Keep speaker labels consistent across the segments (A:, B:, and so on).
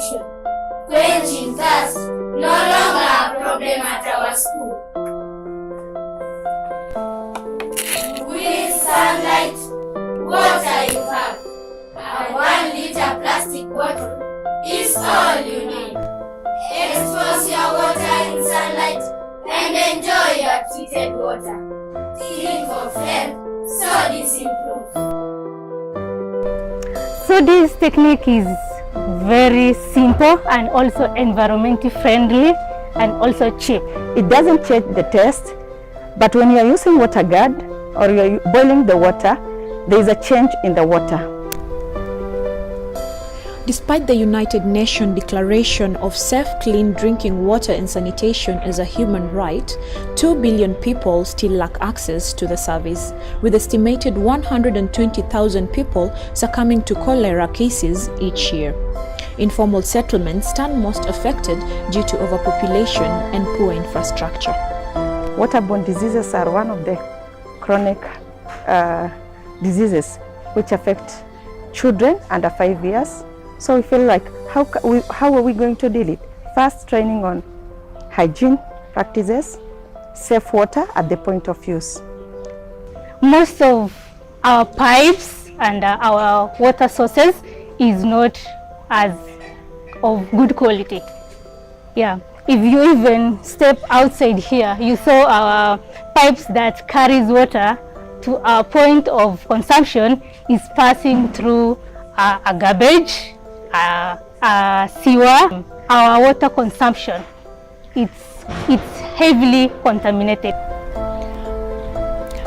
A: pollution. Quenching thirst no longer a problem at our school. With sunlight, water you have. A 1 liter plastic bottle is all you need. Expose your water in sunlight and enjoy your treated water. Think of health, SODIS improves.
B: SODIS technique is very simple and also environmentally friendly and also cheap.
C: It doesn't change the taste, but when you are using water guard or you are boiling the water, there is a change in the water.
D: Despite the United Nations Declaration of Safe, Clean Drinking Water and Sanitation as a human right, 2 billion people still lack access to the service, with estimated 120,000 people succumbing to cholera cases each year. Informal settlements stand most affected due to overpopulation and poor infrastructure.
C: Waterborne diseases are one of the chronic diseases which affect children under 5 years. So we feel like, how are we going to deal it? First, training on hygiene practices, safe water at the point of use.
B: Most of our pipes and our water sources is not as of good quality. Yeah, if you even step outside here, you saw our pipes that carries water to our point of consumption is passing through a garbage, sewer. Our water consumption, it's heavily contaminated.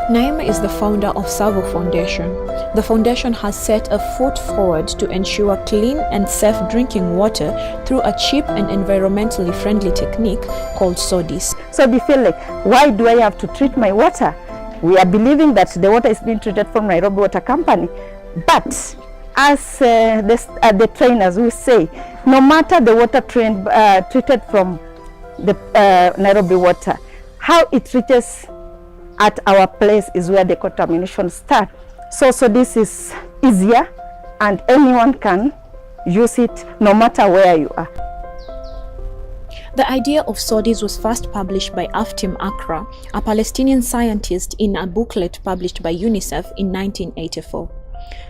D: Naima is the founder of Savo Foundation. The foundation has set a foot forward to ensure clean and safe drinking water through a cheap and environmentally friendly technique called SODIS.
C: So they feel like, why do I have to treat my water? We are believing that the water is being treated from Nairobi Water Company, but as the trainers will say, no matter the water treated from the Nairobi water, how it reaches at our place is where the contamination starts. So this is easier and anyone can use it no matter where you are.
D: The idea of SODIS was first published by Aftim Akra, a Palestinian scientist, in a booklet published by UNICEF in 1984.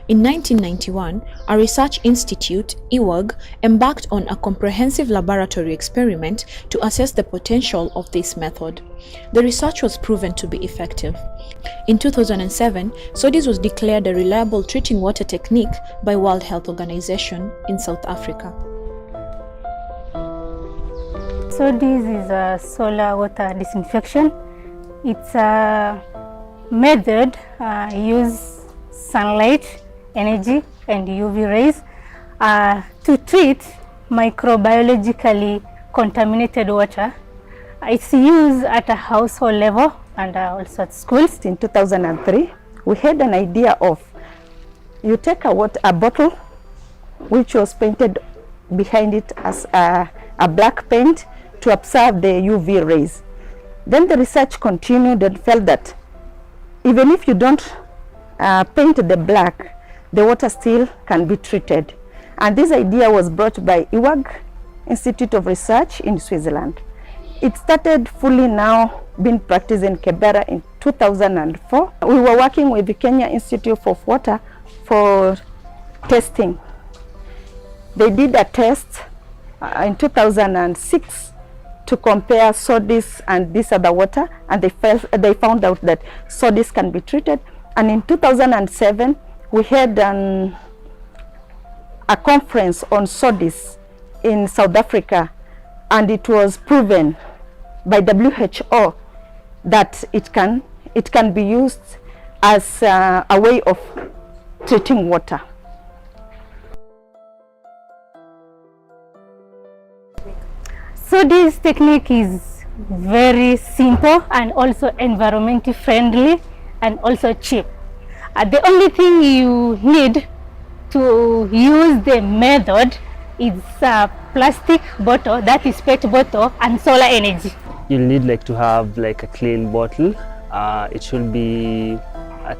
D: In 1991, a research institute, IWAG, embarked on a comprehensive laboratory experiment to assess the potential of this method. The research was proven to be effective. In 2007, SODIS was declared a reliable treating water technique by World Health Organization in South Africa.
B: SODIS is a solar water disinfection. It's a method use sunlight, energy and UV rays to treat microbiologically contaminated water. It's used at a household level and also at schools.
C: In 2003, we had an idea of, you take a bottle which was painted behind it as a black paint to absorb the UV rays. Then the research continued and felt that even if you don't paint the black, the water still can be treated. And this idea was brought by IWAG, Institute of Research in Switzerland. It started fully now being practiced in Kibera in 2004. We were working with the Kenya Institute of Water for testing. They did a test in 2006 to compare SODIS and this other water, and they found out that SODIS can be treated. And in 2007, we had a conference on SODIS in South Africa, and it was proven by WHO that it can be used as a way of treating water.
B: So this technique is very simple and also environmentally friendly and also cheap. The only thing you need to use the method is a plastic bottle, that is PET bottle, and solar energy.
E: You'll need to have a clean bottle. It should be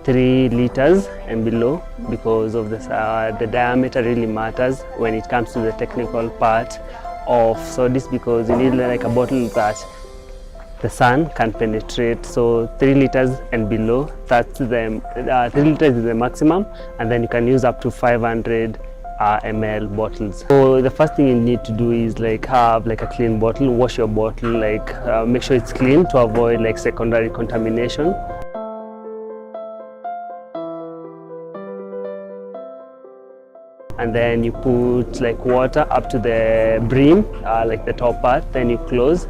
E: 3 liters and below, because of this, the diameter really matters when it comes to the technical part of SODIS, because you need like a bottle that the sun can penetrate. So 3 liters and below, that's the 3 liters is the maximum, and then you can use up to 500 ml bottles. So the first thing you need to do is like have like a clean bottle, wash your bottle, like make sure it's clean to avoid like secondary contamination. And then you put like water up to the brim, like the top part, then you close.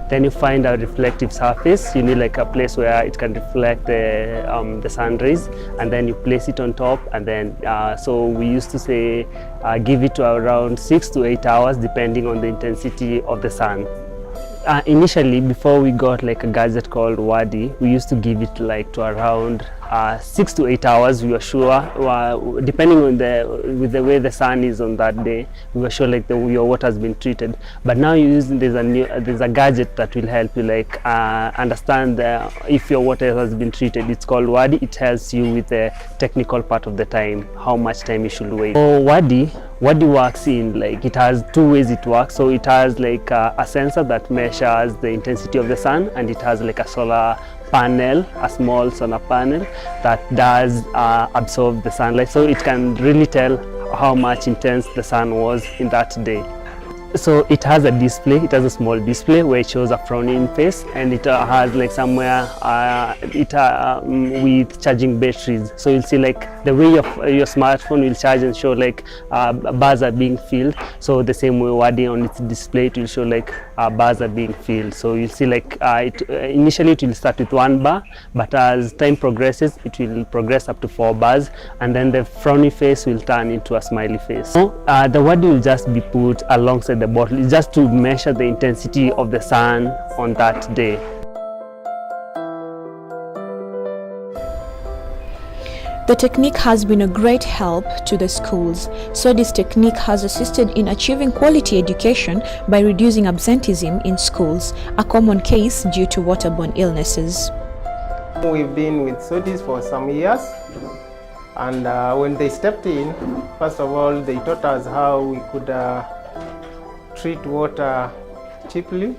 E: Then you find a reflective surface. You need like a place where it can reflect the sun rays, and then you place it on top. And then, so we used to say, give it to around 6 to 8 hours, depending on the intensity of the sun. Initially, before we got like a gadget called WADI, we used to give it like to around 6 to 8 hours. We were sure, depending on with the way the sun is on that day, we were sure like your water has been treated. But now there's a gadget that will help you like understand if your water has been treated. It's called WADI. It helps you with the technical part of the time, how much time you should wait. So WADI works in like, it has 2 ways it works. So it has like a sensor that measures the intensity of the sun, and it has like a solar panel, a small solar panel that does absorb the sunlight, so it can really tell how much intense the sun was in that day. So it has a display, it has a small display where it shows a frowning face, and it has like somewhere with charging batteries. So you'll see like the way your smartphone will charge and show like bars are being filled. So the same way WADI on its display, it will show like bars are being filled. So you'll see like initially it will start with 1 bar, but as time progresses it will progress up to 4 bars, and then the frowny face will turn into a smiley face. So the WADI will just be put alongside the bottle. It's just to measure the intensity of the sun on that day.
D: The technique has been a great help to the schools. So this technique has assisted in achieving quality education by reducing absenteeism in schools, a common case due to waterborne illnesses.
F: We've been with SODIS for some years, and when they stepped in, first of all, they taught us how we could treat water cheaply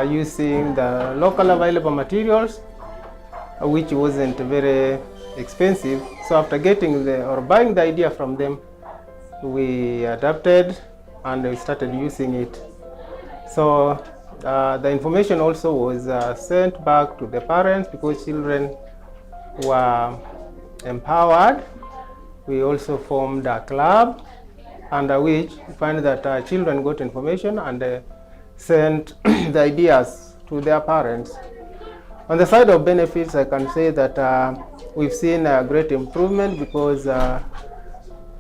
F: using the local available materials, which wasn't very expensive. So after getting buying the idea from them, we adapted and we started using it. So the information also was sent back to the parents, because children were empowered. We also formed a club under which we find that children got information and sent the ideas to their parents. On the side of benefits, I can say that we've seen a great improvement, because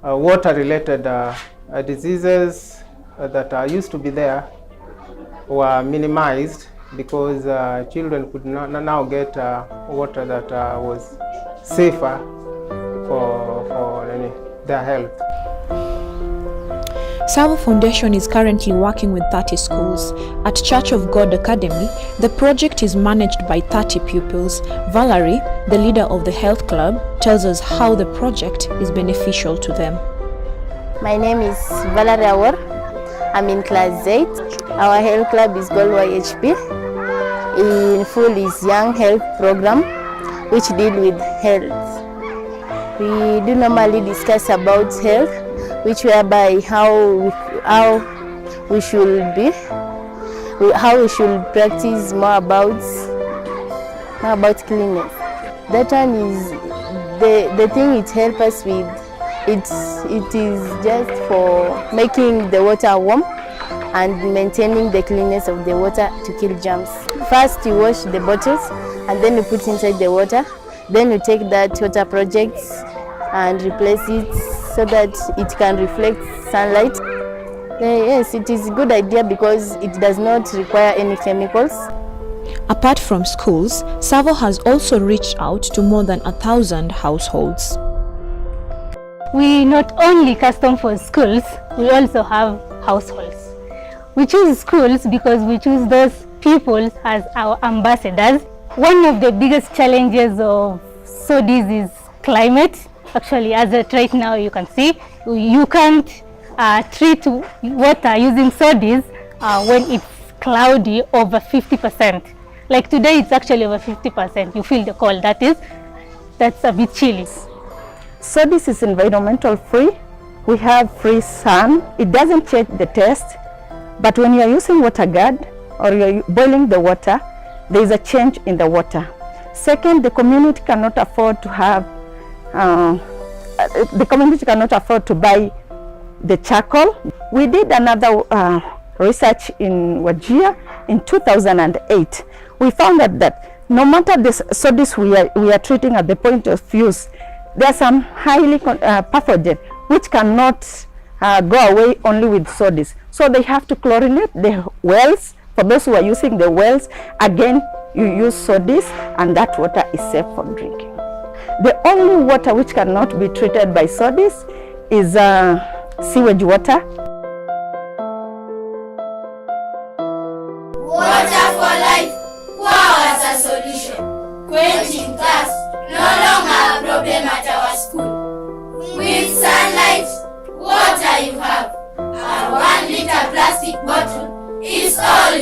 F: water-related diseases that used to be there were minimized, because children could now get water that was safer for their health.
D: Savo Foundation is currently working with 30 schools. At Church of God Academy, the project is managed by 30 pupils. Valerie, the leader of the health club, tells us how the project is beneficial to them.
G: My name is Valerie Awar. I'm in class 8. Our health club is called YHP. In full is Young Health Program, which deal with health. We do normally discuss about health, which whereby how we should be, how we should practice more about cleanliness. That one is the thing it helps us with. It is just for making the water warm and maintaining the cleanness of the water to kill germs. First you wash the bottles and then you put inside the water. Then you take that water project and replace it so that it can reflect sunlight. Yes, it is a good idea because it does not require any chemicals.
D: Apart from schools, Savo has also reached out to more than 1,000 households.
B: We not only custom for schools, we also have households. We choose schools because we choose those people as our ambassadors One of the biggest challenges of SODIS is climate. Actually, as at right now, you can see, you can't treat water using SODIS when it's cloudy over 50%. Like today, it's actually over 50%. You feel the cold. That's a bit chilly.
C: SODIS is environmental free. We have free sun. It doesn't change the taste, but when you're using water guard or you're boiling the water, there is a change in the water. Second, the community cannot afford to have, to buy the charcoal. We did another research in Wajir in 2008. We found that no matter the SODIS we are treating at the point of use, there are some highly pathogen which cannot go away only with SODIS. So they have to chlorinate the wells. For those who are using the wells, again, you use SODIS, and that water is safe for drinking. The only water which cannot be treated by SODIS is sewage water.
A: Water for life, wow as a solution. Quenching thirst, no longer a problem at our school. With sunlight, water you have. A 1 liter plastic bottle is all